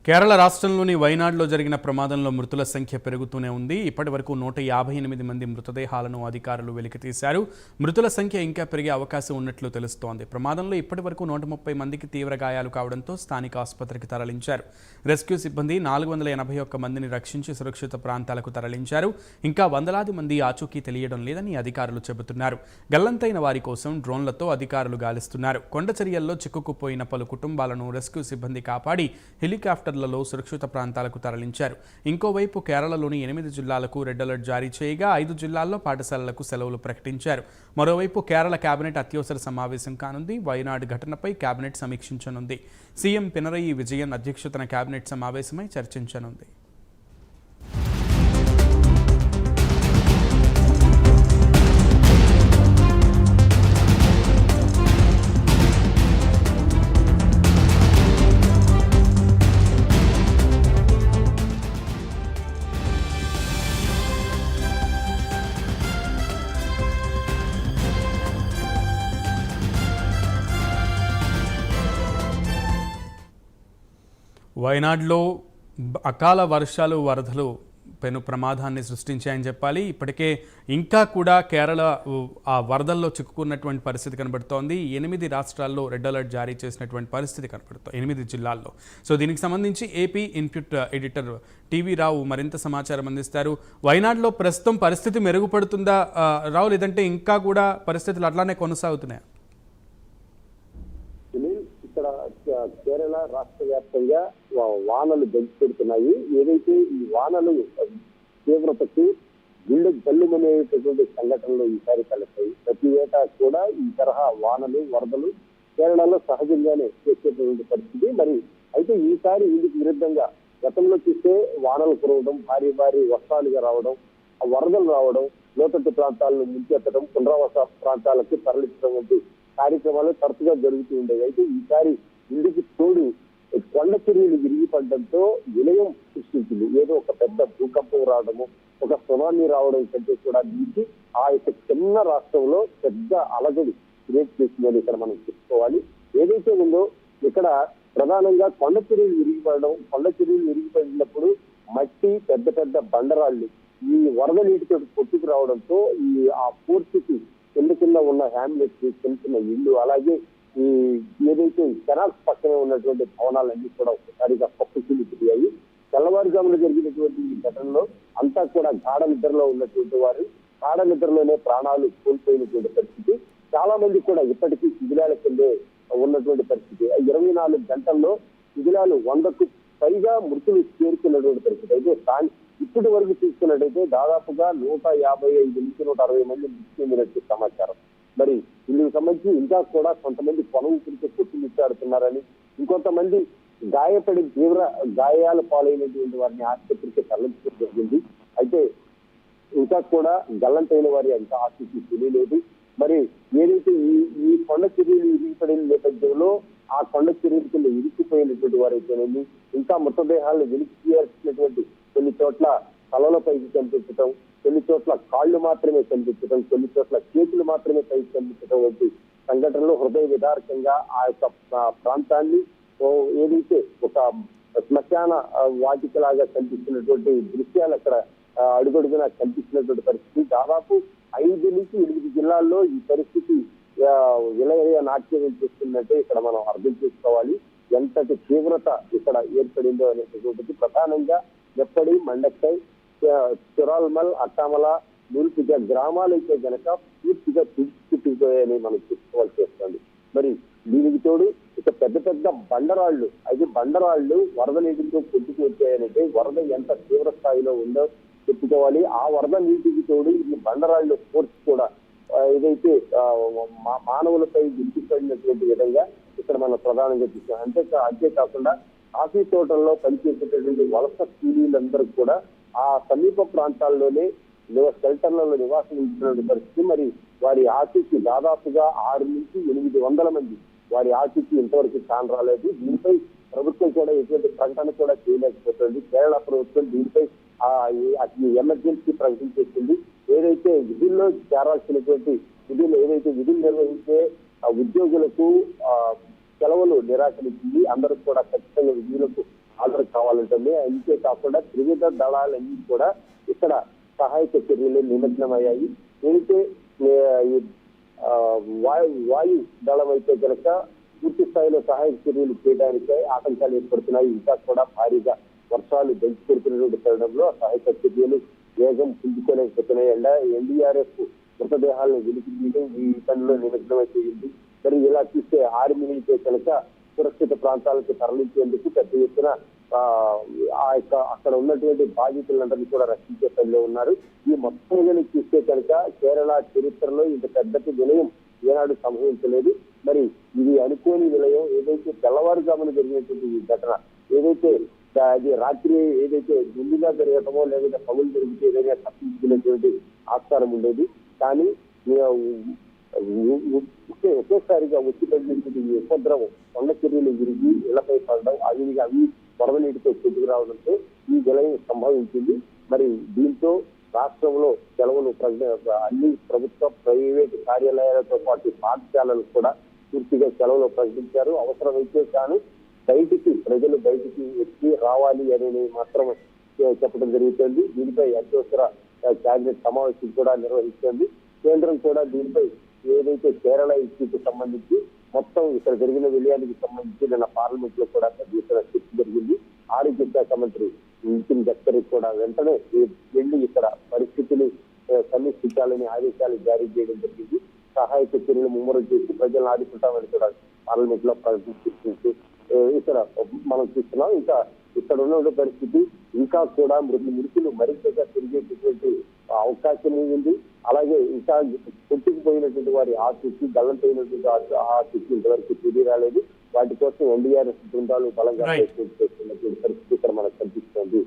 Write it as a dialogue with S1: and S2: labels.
S1: కేరళ రాష్ట్రంలోని వైనాడ్లో జరిగిన ప్రమాదంలో మృతుల సంఖ్య పెరుగుతూనే ఉంది. ఇప్పటివరకు 158 మంది మృతదేహాలను అధికారులు వెలికితీశారు. మృతుల సంఖ్య ఇంకా పెరిగే అవకాశం ఉన్నట్లు తెలుస్తోంది. ప్రమాదంలో ఇప్పటివరకు 130 మందికి తీవ్ర గాయాలు కావడంతో స్థానిక ఆసుపత్రికి తరలించారు. రెస్క్యూ సిబ్బంది 481 మందిని రక్షించి సురక్షిత ప్రాంతాలకు తరలించారు. ఇంకా వందలాది మంది ఆచూకీ తెలియడం లేదని అధికారులు చెబుతున్నారు. గల్లంతైన వారి కోసం డ్రోన్లతో అధికారులు గాలిస్తున్నారు. కొండచర్యల్లో చిక్కుకుపోయిన పలు కుటుంబాలను రెస్క్యూ సిబ్బంది కాపాడి హెలికాప్టర్ సురక్షిత ప్రాంతాలకు తరలించారు. ఇంకోవైపు కేరళలోని 8 జిల్లాలకు రెడ్ అలర్ట్ జారీ చేయగా 5 జిల్లాల్లో పాఠశాలలకు సెలవులు ప్రకటించారు. మరోవైపు కేరళ కేబినెట్ అత్యవసర సమావేశం కానుంది. వైనాడ్ ఘటనపై కేబినెట్ సమీక్షించనుంది. సీఎం పినరయి విజయన్ అధ్యక్షతన కేబినెట్ సమావేశమై చర్చించనుంది. వైనాడ్లో అకాల వర్షాలు వరదలు పెను ప్రమాదాన్ని సృష్టించాయని చెప్పాలి. ఇప్పటికే ఇంకా కూడా కేరళ ఆ వరదల్లో చిక్కుకున్నటువంటి పరిస్థితి కనబడుతోంది. 8 రాష్ట్రాల్లో రెడ్ అలర్ట్ జారీ చేసినటువంటి పరిస్థితి కనబడుతోంది, 8 జిల్లాల్లో. సో దీనికి సంబంధించి ఏపీ ఇన్పుట్ ఎడిటర్ టీవీ రావు మరింత సమాచారం అందిస్తారు. వైనాడ్లో ప్రస్తుతం పరిస్థితి మెరుగుపడుతుందా రావు, లేదంటే ఇంకా కూడా పరిస్థితులు అట్లానే కొనసాగుతున్నాయా?
S2: ఇక్కడ కేరళ రాష్ట్ర వ్యాప్తంగా వానలు పెడుతున్నాయి. ఏదైతే ఈ వానలు తీవ్రతకి గుండె జల్లుమనేటటువంటి సంఘటనలు ఈసారి తలెత్తాయి. ప్రతి ఏటా కూడా ఈ తరహా వానలు వరదలు కేరళలో సహజంగానే చేసేటటువంటి పరిస్థితి. మరి అయితే ఈసారి ఇందుకు విరుద్ధంగా గతంలో చూస్తే వానలు కురవడం, భారీ భారీ వర్షాలుగా రావడం, ఆ వరదలు రావడం, లోతట్టు ప్రాంతాలను ముంచెత్తడం, పునరావాస ప్రాంతాలకు తరలించడం వంటి కార్యక్రమాలు తరచుగా జరుగుతూ ఉండేవి. అయితే ఈసారి ఇందుకు తోడు కొండ చర్యలు విరిగిపడడంతో విలయం సృష్టించింది. ఏదో ఒక పెద్ద భూకంపం రావడము, ఒక సునామీ రావడం కంటే కూడా దీనికి ఆ యొక్క చిన్న రాష్ట్రంలో పెద్ద అలజడి క్రియేట్ చేసిందని ఇక్కడ మనం చెప్పుకోవాలి. ఏదైతే ఉందో ఇక్కడ ప్రధానంగా కొండ చర్యలు విరిగిపడినప్పుడు మట్టి, పెద్ద పెద్ద బండరాళ్ళు ఈ వరద నీటితో కొట్టుకు రావడంతో ఆ పూర్తికి కింద ఉన్న హ్యామ్లెట్స్, చిన్న ఇల్లు, అలాగే ఈ ఏదైతే కెనాల్స్ పక్కనే ఉన్నటువంటి భవనాలన్నీ కూడా ఒకసారిగా పప్పుకిలిపోయాయి. తెల్లవారుజామున జరిగినటువంటి ఈ ఘటనలో అంతా కూడా గాఢ నిద్రలో ఉన్నటువంటి వారు గాఢ నిద్రలోనే ప్రాణాలు కోల్పోయినటువంటి పరిస్థితి. చాలా మంది కూడా ఇప్పటికీ శిథిలాల కిందే ఉన్నటువంటి పరిస్థితి. 24 గంటల్లో శిథిలాలు 100కు పైగా మృతులు చేరుకున్నటువంటి పరిస్థితి. అయితే ఇప్పటి వరకు చూసుకున్నట్టయితే దాదాపుగా 155 నుంచి 160 మంది మృతి చెందినట్టు సమాచారం. మరి ఇందుకు సంబంధించి ఇంకా కూడా కొంతమంది పొలం గురించి కొట్టుమిట్టాడుతున్నారని, ఇంకొంతమంది గాయపడి తీవ్ర గాయాల పాలైనటువంటి వారిని ఆసుపత్రికి తరలించడం జరిగింది. అయితే ఇంకా కూడా గల్లంతైన వారి అంత ఆసక్తి తెలియలేదు. మరి ఏదైతే ఈ కొండ చర్యలు విరిగిపడిన నేపథ్యంలో ఆ కొండ చర్యల కింద ఇరికిపోయినటువంటి వారైతేనేమి, ఇంకా మృతదేహాలను వెలికి తీయాల్సినటువంటి కొన్ని చోట్ల తలలపైకి కనిపించడం, కొన్ని చోట్ల కాళ్ళు మాత్రమే కనిపించడం, కొన్ని చోట్ల చేతులు మాత్రమే పైకి కనిపించడం వంటి సంఘటనలు హృదయ విదారకంగా ఆ యొక్క ప్రాంతాన్ని ఏదైతే ఒక శ్మశాన వాటికలాగా కనిపిస్తున్నటువంటి దృశ్యాలు అక్కడ అడుగడుగునా కనిపిస్తున్నటువంటి పరిస్థితి. దాదాపు 5 నుంచి 8 జిల్లాల్లో ఈ పరిస్థితి విలయ నాట్యం చేస్తుందంటే ఇక్కడ మనం అర్థం చేసుకోవాలి ఎంతటి తీవ్రత ఇక్కడ ఏర్పడిందో అనేటువంటిది. ప్రధానంగా ఎప్పటి, మండక్కై, చిరాల్మల్, అట్టామల, నూల్పిగ గ్రామాలైతే గనక పూర్తిగా చుట్టుకుపోయాయని మనం చెప్పుకోవాల్సి వస్తుంది. మరి దీనికి తోడు ఇక పెద్ద పెద్ద బండరాళ్లు, అయితే బండరాళ్లు వరద నీటితో కొట్టుకు వచ్చాయనంటే వరద ఎంత తీవ్ర స్థాయిలో ఉందో చెప్పుకోవాలి. ఆ వరద నీటికి తోడు ఈ బండరాళ్లు ఫోర్స్ కూడా ఏదైతే మానవులపై విడిచిపడినటువంటి విధంగా ఇక్కడ మనం ప్రధానంగా చూసాం. అంతేకాకుండా కాఫీ తోటల్లో పనిచేసేటటువంటి వలస కూలీలందరూ కూడా ఆ సమీప ప్రాంతాల్లోనే షెల్టర్లలో నివాసం ఉంటున్న పరిస్థితి. మరి వారి ఆచూకీ దాదాపుగా 6 నుంచి 800 మంది వారి ఆచూకీ ఇంతవరకు కానరాలేదు. దీనిపై ప్రభుత్వం కూడా ఎటువంటి ప్రకటన కూడా చేయలేకపోతుంది. కేరళ ప్రభుత్వం దీనిపై ఎమర్జెన్సీ ప్రకటించేసింది. ఏదైతే విధుల్లో చేరాల్సినటువంటి విధులు నిర్వహించే ఉద్యోగులకు సెలవులు నిరాకరించింది. అందరూ కూడా ఖచ్చితంగా విధులకు హాజరు కావాలంటుంది. అంతే కాకుండా త్రివిధ దళాలన్నీ కూడా ఇక్కడ సహాయక చర్యలు నిమగ్నమయ్యాయి. ఏదైతే ఈ వాయు దళం అయితే కనుక పూర్తి స్థాయిలో సహాయక చర్యలు చేయడానికై ఆటంకాలు ఏర్పడుతున్నాయి. ఇంకా కూడా భారీగా వర్షాలు దంచి కొడుతున్నటువంటి తరుణంలో సహాయక చర్యలు వేగం పుంజుకోలేకపోతున్నాయి. ఎన్డీఆర్ఎఫ్ మృతదేహాలను వెలికి తీయడం ఈ పనిలో నిమగ్నమైపోయింది. మరి ఇలా చూస్తే ఆర్మీ అయితే కనుక సురక్షిత ప్రాంతాలకు తరలించేందుకు పెద్ద ఎత్తున అక్కడ ఉన్నటువంటి బాధితులందరినీ కూడా రక్షించే పనిలో ఉన్నారు. ఈ మొత్తం చూస్తే కనుక కేరళ చరిత్రలో ఇంత పెద్దటి విలయం ఏనాడు సంభవించలేదు. మరి ఇది అనుకోని విలయం. ఏదైతే తెల్లవారుజామున జరిగినటువంటి ఈ ఘటన ఏదైతే అది రాత్రి ఏదైతే ముందుగా జరగటమో లేకపోతే పగులు జరిగితే ఏదైనా తప్పించుకునేటువంటి ఆస్కారం ఉండేది. కానీ ఒకేసారిగా వచ్చి పడినటువంటి ఈ ఉపద్రవం కొండ చర్యలు విరిగి ఇళ్లపై పడడం అవి వరద నీటితో చెట్టుకు రావడంతో ఈ విలయం సంభవించింది. మరి దీంతో రాష్ట్రంలో సెలవులు అన్ని ప్రభుత్వ ప్రైవేటు కార్యాలయాలతో పాటు పాఠశాలలు కూడా పూర్తిగా సెలవులు ప్రకటించారు. అవసరమైతే కానీ ప్రజలు బయటికి వచ్చి రావాలి అని మాత్రం చెప్పడం జరుగుతుంది. దీనిపై అత్యవసర కేబినెట్ సమావేశం కూడా నిర్వహిస్తుంది. కేంద్రం కూడా దీనిపై ఏదైతే కేరళ ఇష్యూకి సంబంధించి మొత్తం ఇక్కడ జరిగిన విలయానికి సంబంధించి నిన్న పార్లమెంట్ లో కూడా పెద్ద చర్చ జరిగింది. ఆరోగ్య శాఖ మంత్రి నితిన్ గడ్కరీ కూడా వెంటనే వెళ్లి ఇక్కడ పరిస్థితులు సమీక్షించాలని ఆదేశాలు జారీ చేయడం జరిగింది. సహాయక చర్యలు ముమ్మరం చేసి ప్రజలను ఆదుకుంటామని కూడా పార్లమెంట్ లో ప్రకటించి ఇక్కడ మనం చూస్తున్నాం. ఇంకా ఇక్కడ ఉన్న పరిస్థితి ఇంకా కూడా మృతులు మరింతగా తిరిగేటటువంటి అవకాశం ఉంది. అలాగే ఇంకా కొట్టుకుపోయినటువంటి వారి ఆచూకీ గల్లంతైనటువంటి ఆచూకీ ఇంతవరకు తిరిగి రాలేదు. వాటి కోసం ఎన్డీఆర్ఎఫ్ బృందాలు బలంగా చేస్తున్నటువంటి పరిస్థితి ఇక్కడ మనకు కనిపిస్తోంది.